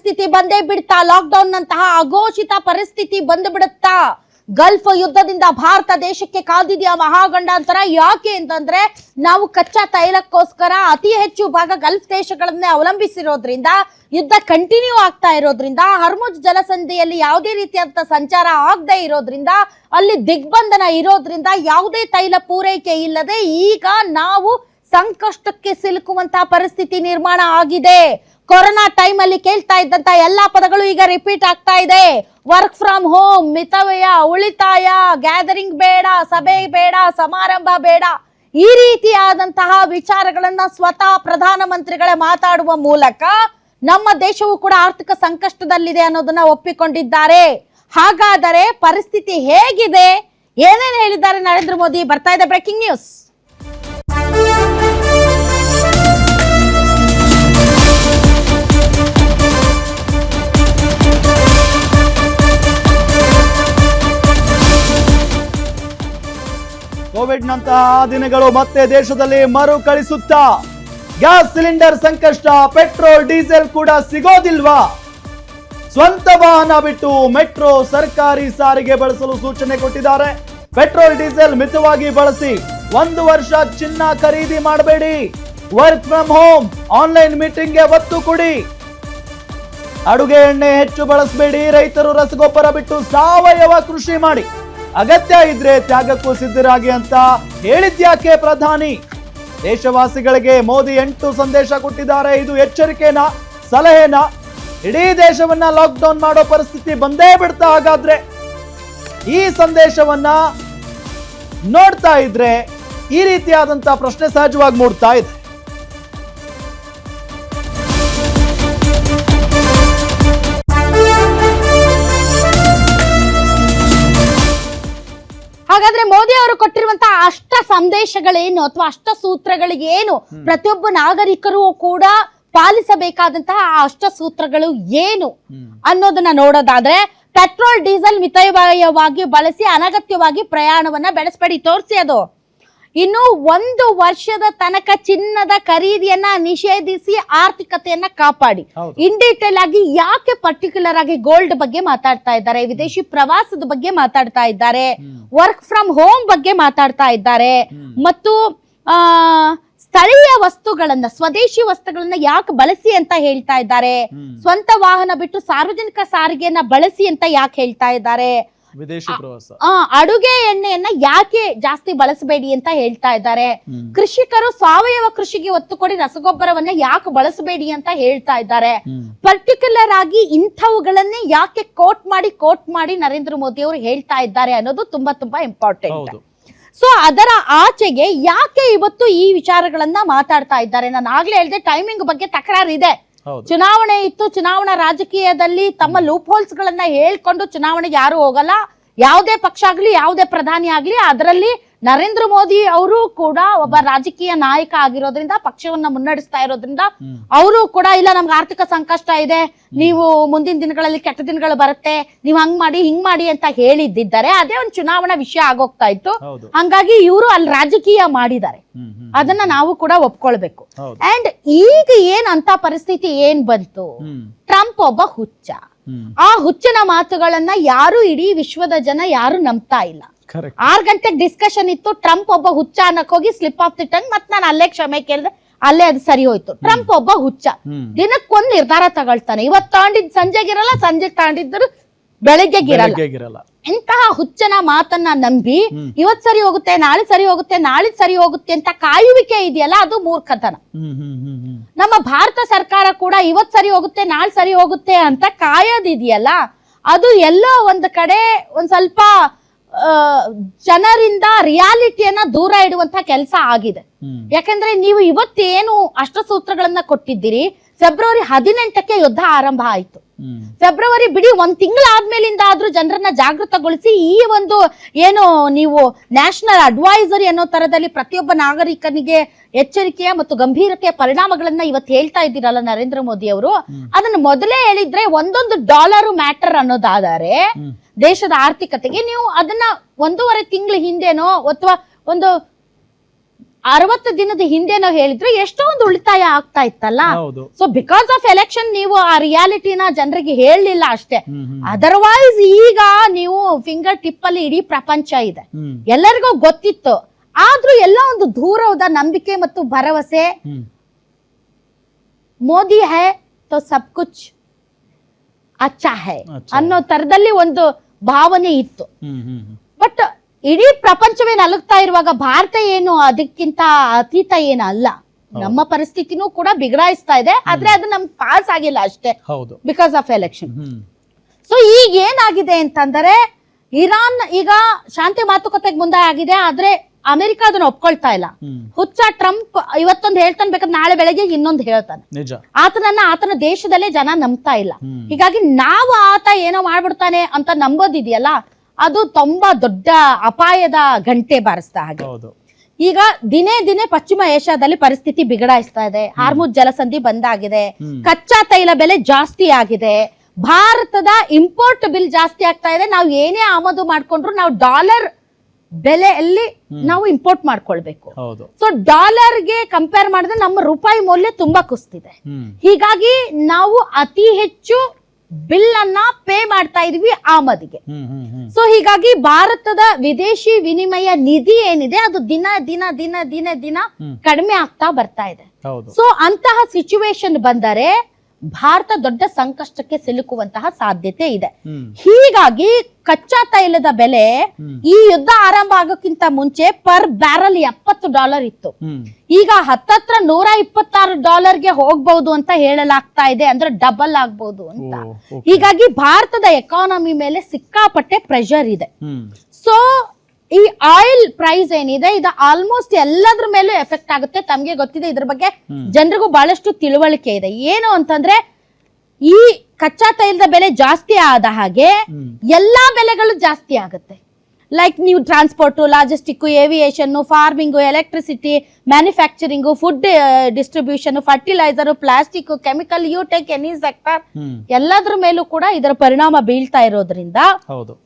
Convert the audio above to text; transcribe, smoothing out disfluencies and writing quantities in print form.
ಪರಿಸ್ಥಿತಿ ಬಂದೇ ಬಿಡ್ತಾ, ಲಾಕ್ಡೌನ್ ನಂತಹ ಅಘೋಷಿತ ಪರಿಸ್ಥಿತಿ ಬಂದ್ಬಿಡುತ್ತಾ? ಗಲ್ಫ್ ಯುದ್ಧದಿಂದ ಭಾರತ ದೇಶಕ್ಕೆ ಕಾದಿದೆಯಾ ಮಹಾಗಂಡಾಂತರ? ಯಾಕೆ ಅಂತಂದ್ರೆ ನಾವು ಕಚ್ಚಾ ತೈಲಕ್ಕೋಸ್ಕರ ಅತಿ ಹೆಚ್ಚು ಭಾಗ ಗಲ್ಫ್ ದೇಶಗಳನ್ನೇ ಅವಲಂಬಿಸಿರೋದ್ರಿಂದ, ಯುದ್ಧ ಕಂಟಿನ್ಯೂ ಆಗ್ತಾ ಇರೋದ್ರಿಂದ, ಹರ್ಮುಜ್ ಜಲಸಂಧಿಯಲ್ಲಿ ಯಾವುದೇ ರೀತಿಯಾದ ಸಂಚಾರ ಆಗದೆ ಇರೋದ್ರಿಂದ, ಅಲ್ಲಿ ದಿಗ್ಬಂಧನ ಇರೋದ್ರಿಂದ ಯಾವುದೇ ತೈಲ ಪೂರೈಕೆ ಇಲ್ಲದೆ ಈಗ ನಾವು ಸಂಕಷ್ಟಕ್ಕೆ ಸಿಲುಕುವಂತಹ ಪರಿಸ್ಥಿತಿ ನಿರ್ಮಾಣ ಆಗಿದೆ. ಕೊರೋನಾ ಟೈಮ್ ಅಲ್ಲಿ ಕೇಳ್ತಾ ಇದ್ದಂತ ಎಲ್ಲಾ ಪದಗಳು ಈಗ ರಿಪೀಟ್ ಆಗ್ತಾ ಇದೆ. ವರ್ಕ್ ಫ್ರಮ್ ಹೋಮ್, ಮಿತವ್ಯಯ, ಉಳಿತಾಯ, ಗ್ಯಾದರಿಂಗ್ ಬೇಡ, ಸಭೆ ಬೇಡ, ಸಮಾರಂಭ ಬೇಡ, ಈ ರೀತಿಯಾದಂತಹ ವಿಚಾರಗಳನ್ನ ಸ್ವತಃ ಪ್ರಧಾನಮಂತ್ರಿಗಳೇ ಮಾತಾಡುವ ಮೂಲಕ ನಮ್ಮ ದೇಶವು ಕೂಡ ಆರ್ಥಿಕ ಸಂಕಷ್ಟದಲ್ಲಿದೆ ಅನ್ನೋದನ್ನ ಒಪ್ಪಿಕೊಂಡಿದ್ದಾರೆ. ಹಾಗಾದರೆ ಪರಿಸ್ಥಿತಿ ಹೇಗಿದೆ, ಏನೇನು ಹೇಳಿದ್ದಾರೆ ನರೇಂದ್ರ ಮೋದಿ? ಬರ್ತಾ ಇದೆ ಬ್ರೇಕಿಂಗ್ ನ್ಯೂಸ್. ಕೋವಿಡ್ ನಂತಹ ದಿನಗಳು ಮತ್ತೆ ದೇಶದಲ್ಲಿ ಮರುಕಳಿಸುತ್ತಾ ಗ್ಯಾಸ್ ಸಿಲಿಂಡರ್ ಸಂಕಷ್ಟ, ಪೆಟ್ರೋಲ್ ಡೀಸೆಲ್ ಕೂಡ ಸಿಗೋದಿಲ್ವಾ? ಸ್ವಂತ ವಾಹನ ಬಿಟ್ಟು ಮೆಟ್ರೋ, ಸರ್ಕಾರಿ ಸಾರಿಗೆ ಬಳಸಲು ಸೂಚನೆ ಕೊಟ್ಟಿದ್ದಾರೆ. ಪೆಟ್ರೋಲ್ ಡೀಸೆಲ್ ಮಿತವಾಗಿ ಬಳಸಿ, 1 ವರ್ಷ ಚಿನ್ನ ಖರೀದಿ ಮಾಡಬೇಡಿ, ವರ್ಕ್ ಫ್ರಮ್ ಹೋಮ್, ಆನ್ಲೈನ್ ಮೀಟಿಂಗ್ಗೆ ಒತ್ತು ಕೊಡಿ, ಅಡುಗೆ ಎಣ್ಣೆ ಹೆಚ್ಚು ಬಳಸಬೇಡಿ, ರೈತರು ರಸಗೊಬ್ಬರ ಬಿಟ್ಟು ಸಾವಯವ ಕೃಷಿ ಮಾಡಿ, ಅಗತ್ಯ ಇದ್ರೆ ತ್ಯಾಗಕ್ಕೂ ಸಿದ್ಧರಾಗಿ ಅಂತ ಹೇಳಿದ್ಯಾಕೆ ಪ್ರಧಾನಿ? ದೇಶವಾಸಿಗಳಿಗೆ ಮೋದಿ 8 ಸಂದೇಶ ಕೊಟ್ಟಿದ್ದಾರೆ. ಇದು ಎಚ್ಚರಿಕೆನಾ, ಸಲಹೆನಾ? ಇಡೀ ದೇಶವನ್ನ ಲಾಕ್ಡೌನ್ ಮಾಡೋ ಪರಿಸ್ಥಿತಿ ಬಂದೇ ಬಿಡ್ತಾ? ಹಾಗಾದ್ರೆ ಈ ಸಂದೇಶವನ್ನ ನೋಡ್ತಾ ಇದ್ರೆ ಈ ರೀತಿಯಾದಂತ ಪ್ರಶ್ನೆ ಸಹಜವಾಗಿ ಮೂಡ್ತಾ ಇದೆ. ಹಾಗಾದ್ರೆ ಮೋದಿ ಅವರು ಕೊಟ್ಟಿರುವಂತಹ ಅಷ್ಟ ಸಂದೇಶಗಳೇನು ಅಥವಾ ಅಷ್ಟ ಸೂತ್ರಗಳಿಗೇನು, ಪ್ರತಿಯೊಬ್ಬ ನಾಗರಿಕರು ಕೂಡ ಪಾಲಿಸಬೇಕಾದಂತಹ ಆ ಅಷ್ಟ ಸೂತ್ರಗಳು ಏನು ಅನ್ನೋದನ್ನ ನೋಡೋದಾದ್ರೆ, ಪೆಟ್ರೋಲ್ ಡೀಸೆಲ್ ಮಿತವ್ಯಯವಾಗಿ ಬಳಸಿ, ಅನಗತ್ಯವಾಗಿ ಪ್ರಯಾಣವನ್ನ ಬೆಳೆಸಬೇಡಿ, ತೋರಿಸಿ ಅದು. ಇನ್ನು 1 ವರ್ಷದ ತನಕ ಚಿನ್ನದ ಖರೀದಿಯನ್ನ ನಿಷೇಧಿಸಿ ಆರ್ಥಿಕತೆಯನ್ನ ಕಾಪಾಡಿ. ಇನ್ ಡೀಟೇಲ್ ಆಗಿ ಯಾಕೆ ಪರ್ಟಿಕ್ಯುಲರ್ ಆಗಿ ಗೋಲ್ಡ್ ಬಗ್ಗೆ ಮಾತಾಡ್ತಾ ಇದ್ದಾರೆ, ವಿದೇಶಿ ಪ್ರವಾಸದ ಬಗ್ಗೆ ಮಾತಾಡ್ತಾ ಇದ್ದಾರೆ, ವರ್ಕ್ ಫ್ರಮ್ ಹೋಮ್ ಬಗ್ಗೆ ಮಾತಾಡ್ತಾ ಇದ್ದಾರೆ, ಮತ್ತು ಸ್ಥಳೀಯ ವಸ್ತುಗಳನ್ನ, ಸ್ವದೇಶಿ ವಸ್ತುಗಳನ್ನ ಯಾಕೆ ಬಳಸಿ ಅಂತ ಹೇಳ್ತಾ ಇದ್ದಾರೆ, ಸ್ವಂತ ವಾಹನ ಬಿಟ್ಟು ಸಾರ್ವಜನಿಕ ಸಾರಿಗೆಯನ್ನ ಬಳಸಿ ಅಂತ ಯಾಕೆ ಹೇಳ್ತಾ ಇದ್ದಾರೆ, ವಿದೇಶಿ ಪ್ರವಾಸ, ಅಡುಗೆ ಎಣ್ಣೆಯನ್ನ ಯಾಕೆ ಜಾಸ್ತಿ ಬಳಸಬೇಡಿ ಅಂತ ಹೇಳ್ತಾ ಇದ್ದಾರೆ, ಕೃಷಿಕರು ಸಾವಯವ ಕೃಷಿಗೆ ಒತ್ತು ಕೊಡಿ, ರಸಗೊಬ್ಬರವನ್ನ ಯಾಕೆ ಬಳಸಬೇಡಿ ಅಂತ ಹೇಳ್ತಾ ಇದ್ದಾರೆ. ಪರ್ಟಿಕ್ಯುಲರ್ ಆಗಿ ಇಂಥವುಗಳನ್ನೇ ಯಾಕೆ ಕೋಟ್ ಮಾಡಿ ನರೇಂದ್ರ ಮೋದಿ ಅವರು ಹೇಳ್ತಾ ಇದ್ದಾರೆ ಅನ್ನೋದು ತುಂಬಾ ತುಂಬಾ ಇಂಪಾರ್ಟೆಂಟ್. ಸೊ ಅದರ ಆಚೆಗೆ ಯಾಕೆ ಇವತ್ತು ಈ ವಿಚಾರಗಳನ್ನ ಮಾತಾಡ್ತಾ ಇದ್ದಾರೆ? ನಾನು ಆಗ್ಲೇ ಹೇಳಿದೆ, ಟೈಮಿಂಗ್ ಬಗ್ಗೆ ತಕರಾರಿದೆ. ಚುನಾವಣೆ ಇತ್ತು, ಚುನಾವಣಾ ರಾಜಕೀಯದಲ್ಲಿ ತಮ್ಮ ಲೂಪ್ ಹೋಲ್ಸ್ ಗಳನ್ನ ಹೇಳ್ಕೊಂಡು ಚುನಾವಣೆಗೆ ಯಾರು ಹೋಗಲ್ಲ. ಯಾವುದೇ ಪಕ್ಷ ಆಗ್ಲಿ, ಯಾವುದೇ ಪ್ರಧಾನಿ ಆಗ್ಲಿ, ಅದರಲ್ಲಿ ನರೇಂದ್ರ ಮೋದಿ ಅವರು ಕೂಡ ಒಬ್ಬ ರಾಜಕೀಯ ನಾಯಕ ಆಗಿರೋದ್ರಿಂದ, ಪಕ್ಷವನ್ನ ಮುನ್ನಡೆಸ್ತಾ ಇರೋದ್ರಿಂದ ಅವರು ಕೂಡ ಇಲ್ಲ, ನಮ್ಗೆ ಆರ್ಥಿಕ ಸಂಕಷ್ಟ ಇದೆ, ನೀವು ಮುಂದಿನ ದಿನಗಳಲ್ಲಿ ಕೆಟ್ಟ ದಿನಗಳು ಬರುತ್ತೆ, ನೀವು ಹಂಗ್ ಮಾಡಿ ಹಿಂಗ್ ಮಾಡಿ ಅಂತ ಹೇಳಿದ್ದಾರೆ. ಅದೇ ಒಂದು ಚುನಾವಣಾ ವಿಷಯ ಆಗೋಗ್ತಾ ಇತ್ತು. ಹಂಗಾಗಿ ಇವರು ಅಲ್ಲಿ ರಾಜಕೀಯ ಮಾಡಿದ್ದಾರೆ, ಅದನ್ನ ನಾವು ಕೂಡ ಒಪ್ಕೊಳ್ಬೇಕು. ಅಂಡ್ ಈಗ ಏನ್ ಅಂತ ಪರಿಸ್ಥಿತಿ ಏನ್ ಬಂತು? ಟ್ರಂಪ್ ಒಬ್ಬ ಹುಚ್ಚ. ಆ ಹುಚ್ಚನ ಮಾತುಗಳನ್ನ ಯಾರು, ಇಡೀ ವಿಶ್ವದ ಜನ ಯಾರು ನಂಬ್ತಾ ಇಲ್ಲ. 6 ಗಂಟೆಗೆ ಡಿಸ್ಕಷನ್ ಇತ್ತು, ಟ್ರಂಪ್ ಒಬ್ಬ ಹುಚ್ಚ ಅನ್ನಕ್ ಹೋಗಿ ಸ್ಲಿಪ್ ಆಫ್ ದಿ ಟಂಗ್, ಮತ್ ನಾನು ಅಲ್ಲೇ ಕ್ಷಮೆ ಕೇಳಿದೆ, ಅಲ್ಲೇ ಅದು ಸರಿ ಹೋಯ್ತು. ಟ್ರಂಪ್ ಒಬ್ಬ ಹುಚ್ಚ, ದಿನಕ್ಕೊಂದು ನಿರ್ಧಾರ ತಗೊಳ್ತಾನೆ. ಇವತ್ತು ತಗೊಂಡಿದ್ ಸಂಜೆಗಿರಲ್ಲ, ಸಂಜೆಗೆ ತಗೊಂಡಿದ್ರು ಬೆಳಗ್ಗೆಗಿರಲ್ಲ. ಇಂತಹ ಹುಚ್ಚನ ಮಾತನ್ನ ನಂಬಿ ಇವತ್ ಸರಿ ಹೋಗುತ್ತೆ, ನಾಳೆ ಸರಿ ಹೋಗುತ್ತೆ, ನಾಳೆ ಸರಿ ಹೋಗುತ್ತೆ ಅಂತ ಕಾಯುವಿಕೆ ಇದೆಯಲ್ಲ, ಅದು ಮೂರ್ಖತನ. ನಮ್ಮ ಭಾರತ ಸರ್ಕಾರ ಕೂಡ ಇವತ್ ಸರಿ ಹೋಗುತ್ತೆ, ನಾಳೆ ಸರಿ ಹೋಗುತ್ತೆ ಅಂತ ಕಾಯೋದಿದೆಯಲ್ಲ, ಅದು ಎಲ್ಲೋ ಒಂದ್ ಕಡೆ ಒಂದ್ ಸ್ವಲ್ಪ ಜನರಿಂದ ರಿಯಾಲಿಟಿಯನ್ನ ದೂರ ಇಡುವಂತ ಕೆಲಸ ಆಗಿದೆ. ಯಾಕಂದ್ರೆ ನೀವು ಇವತ್ತೇನು ಅಷ್ಟಸೂತ್ರಗಳನ್ನ ಕೊಟ್ಟಿದ್ದೀರಿ, ಫೆಬ್ರವರಿ 18ಕ್ಕೆ ಯುದ್ಧ ಆರಂಭ ಆಯ್ತು. ಫೆಬ್ರವರಿ ಬಿಡಿ 1 ತಿಂಗಳಾದ್ಮೇಲಿಂದ ಆದ್ರೂ ಜನರನ್ನ ಜಾಗೃತಗೊಳಿಸಿ, ಈ ಒಂದು ಏನು ನೀವು ನ್ಯಾಷನಲ್ ಅಡ್ವೈಸರಿ ಅನ್ನೋ ತರದಲ್ಲಿ ಪ್ರತಿಯೊಬ್ಬ ನಾಗರಿಕನಿಗೆ ಎಚ್ಚರಿಕೆಯ ಮತ್ತು ಗಂಭೀರತೆಯ ಪರಿಣಾಮಗಳನ್ನ ಇವತ್ತು ಹೇಳ್ತಾ ಇದ್ದೀರಲ್ಲ ನರೇಂದ್ರ ಮೋದಿ ಅವರು, ಅದನ್ನ ಮೊದಲೇ ಹೇಳಿದ್ರೆ $1 ಮ್ಯಾಟರ್ ಅನ್ನೋದಾದರೆ ದೇಶದ ಆರ್ಥಿಕತೆಗೆ, ನೀವು ಅದನ್ನ 1.5 ತಿಂಗಳ ಹಿಂದೆನೋ ಅಥವಾ ಒಂದು 60 ದಿನದ ಹಿಂದೆ ನಾವು ಹೇಳಿದ್ರೆ ಎಷ್ಟೊಂದು ಉಳಿತಾಯ ಆಗ್ತಾ ಇತ್ತಲ್ಲ. ಹೌದು. ಸೊ ಬಿಕಾಸ್ ಆಫ್ ಎಲೆಕ್ಷನ್ ನೀವು ಆ ರಿಯಾಲಿಟಿನ ಜನರಿಗೆ ಹೇಳಲಿಲ್ಲ ಅಷ್ಟೇ. ಹ್ಮ್ ಹ್ಮ್ ಅದರ್ವೈಸ್ ಈಗ ನೀವು ಫಿಂಗರ್ ಟಿಪ್ ಅಲ್ಲಿ ಇಡೀ ಪ್ರಪಂಚ ಇದೆ, ಹ್ಮ್ ಎಲ್ಲರಿಗೂ ಗೊತ್ತಿತ್ತು. ಆದ್ರೂ ಎಲ್ಲ ಒಂದು ದೂರದ ನಂಬಿಕೆ ಮತ್ತು ಭರವಸೆ. ಹ್ಮ್ ಮೋದಿ ಹೈ ತೋ ಸಬ್ ಕುಚ್ ಅಚ್ಚಾ ಹೈ ಅಚ್ಚಾ. ಅನ್ನೋ ತರದಲ್ಲಿ ಒಂದು ಭಾವನೆ ಇತ್ತು. ಹ್ಮ್ ಹ್ಮ್ ಹ್ಮ್ ಬಟ್ ಇಡೀ ಪ್ರಪಂಚವೇ ನಲುಗ್ತಾ ಇರುವಾಗ ಭಾರತ ಏನು ಅದಕ್ಕಿಂತ ಅತೀತ ಏನಲ್ಲ. ನಮ್ಮ ಪರಿಸ್ಥಿತಿನೂ ಕೂಡ ಬಿಗಡಾಯಿಸ್ತಾ ಇದೆ, ಆದ್ರೆ ಅದು ನಮ್ಗೆ ಪಾಸ್ ಆಗಿಲ್ಲ ಅಷ್ಟೇ, ಹೌದು. Because of election. Hmm so ಈಗ ಏನಾಗಿದೆ ಅಂತಂದರೆ ಇರಾನ್ ಈಗ ಶಾಂತಿ ಮಾತುಕತೆಗೆ ಮುಂದೆ ಆಗಿದೆ, ಆದ್ರೆ ಅಮೆರಿಕ ಅದನ್ನ ಒಪ್ಕೊಳ್ತಾ ಇಲ್ಲ. ಹ್ಮ್ ಹುಚ್ಚ ಟ್ರಂಪ್ ಇವತ್ತೊಂದು ಹೇಳ್ತಾನೆ, ಬೇಕಾದ್ರೆ ನಾಳೆ ಬೆಳಗ್ಗೆ ಇನ್ನೊಂದು ಹೇಳ್ತಾನೆ. ನಿಜ. ಆತನ ದೇಶದಲ್ಲೇ ಜನ ನಂಬ್ತಾ ಇಲ್ಲ. ಹ್ಮ್. ಹೀಗಾಗಿ ನಾವು ಆತ ಏನೋ ಮಾಡ್ಬಿಡ್ತಾನೆ ಅಂತ ನಂಬೋದಿದೆಯಲ್ಲ, ಅದು ತುಂಬಾ ದೊಡ್ಡ ಅಪಾಯದ ಗಂಟೆ ಬಾರಿಸ್ತಾ ಹಾಗೆ. ಹೌದು. ಈಗ ದಿನೇ ದಿನೇ ಪಶ್ಚಿಮ ಏಷ್ಯಾದಲ್ಲಿ ಪರಿಸ್ಥಿತಿ ಬಿಗಡಾಯಿಸ್ತಾ ಇದೆ. ಹಾರ್ಮುಜ್ ಜಲಸಂಧಿ ಬಂದಾಗಿದೆ, ಕಚ್ಚಾ ತೈಲ ಬೆಲೆ ಜಾಸ್ತಿ ಆಗಿದೆ, ಭಾರತದ ಇಂಪೋರ್ಟ್ ಬಿಲ್ ಜಾಸ್ತಿ ಆಗ್ತಾ ಇದೆ. ನಾವು ಏನೇ ಆಮದು ಮಾಡ್ಕೊಂಡ್ರು ನಾವು ಡಾಲರ್ ಬೆಲೆಯಲ್ಲಿ ನಾವು ಇಂಪೋರ್ಟ್ ಮಾಡ್ಕೊಳ್ಬೇಕು. ಹೌದು. ಸೊ ಡಾಲರ್ಗೆ ಕಂಪೇರ್ ಮಾಡಿದ್ರೆ ನಮ್ಮ ರೂಪಾಯಿ ಮೌಲ್ಯ ತುಂಬಾ ಕುಸ್ತಿದೆ. ಹ್ಮ್ ಹೀಗಾಗಿ ನಾವು ಅತಿ ಹೆಚ್ಚು ಬಿಲ್ ಅನ್ನ ಪೇ ಮಾಡ್ತಾ ಇದೀವಿ ಆಮದಿಗೆ. ಹ್ಮ್ ಹ್ಮ್ ಹ್ಮ್ ಸೊ ಹೀಗಾಗಿ ಭಾರತದ ವಿದೇಶಿ ವಿನಿಮಯ ನಿಧಿ ಏನಿದೆ ಅದು ದಿನ ದಿನ ದಿನ ದಿನ ದಿನ ಕಡಿಮೆ ಆಗ್ತಾ ಬರ್ತಾ ಇದೆ. ಹೌದು. ಸೊ ಅಂತಹ ಸಿಚುವೇಶನ್ ಬಂದರೆ ಭಾರತ ದೊಡ್ಡ ಸಂಕಷ್ಟಕ್ಕೆ ಸಿಲುಕುವಂತಹ ಸಾಧ್ಯತೆ ಇದೆ. ಹ್ಮ್ ಹೀಗಾಗಿ ಕಚ್ಚಾ ತೈಲದ ಬೆಲೆ ಈ ಯುದ್ಧ ಆರಂಭ ಆಗೋಕ್ಕಿಂತ ಮುಂಚೆ ಪರ್ ಬ್ಯಾರಲ್ $70 ಇತ್ತು. ಹ್ಮ್ ಈಗ ಹತ್ತತ್ರ $126ಗೆ ಹೋಗ್ಬಹುದು ಅಂತ ಹೇಳಲಾಗ್ತಾ ಇದೆ, ಅಂದ್ರೆ ಡಬಲ್ ಆಗ್ಬಹುದು ಅಂತ. ಓ, ಓಕೆ. ಹೀಗಾಗಿ ಭಾರತದ ಎಕಾನಮಿ ಮೇಲೆ ಸಿಕ್ಕಾಪಟ್ಟೆ ಪ್ರೆಷರ್ ಇದೆ. ಹ್ಮ್ ಸೊ ಈ ಆಯಿಲ್ ಪ್ರೈಸ್ ಏನಿದೆ ಇದು ಆಲ್ಮೋಸ್ಟ್ ಎಲ್ಲದ್ರ ಮೇಲೂ ಎಫೆಕ್ಟ್ ಆಗುತ್ತೆ. ತಮ್ಗೆ ಗೊತ್ತಿದೆ, ಇದ್ರ ಬಗ್ಗೆ ಜನರಿಗೂ ಬಹಳಷ್ಟು ತಿಳುವಳಿಕೆ ಇದೆ. ಏನು ಅಂತಂದ್ರೆ ಈ ಕಚ್ಚಾ ತೈಲದ ಬೆಲೆ ಜಾಸ್ತಿ ಆದ ಹಾಗೆ ಎಲ್ಲಾ ಬೆಲೆಗಳು ಜಾಸ್ತಿ ಆಗುತ್ತೆ. ಲೈಕ್ ನೀವು transport, logistic, aviation, farming, electricity, manufacturing, food distribution, fertiliser, plastic, chemical, you take any sector, ಎಲ್ಲದ್ರ ಮೇಲೂ ಕೂಡ ಇದರ ಪರಿಣಾಮ ಬೀಳ್ತಾ ಇರೋದ್ರಿಂದ ಹೌದು.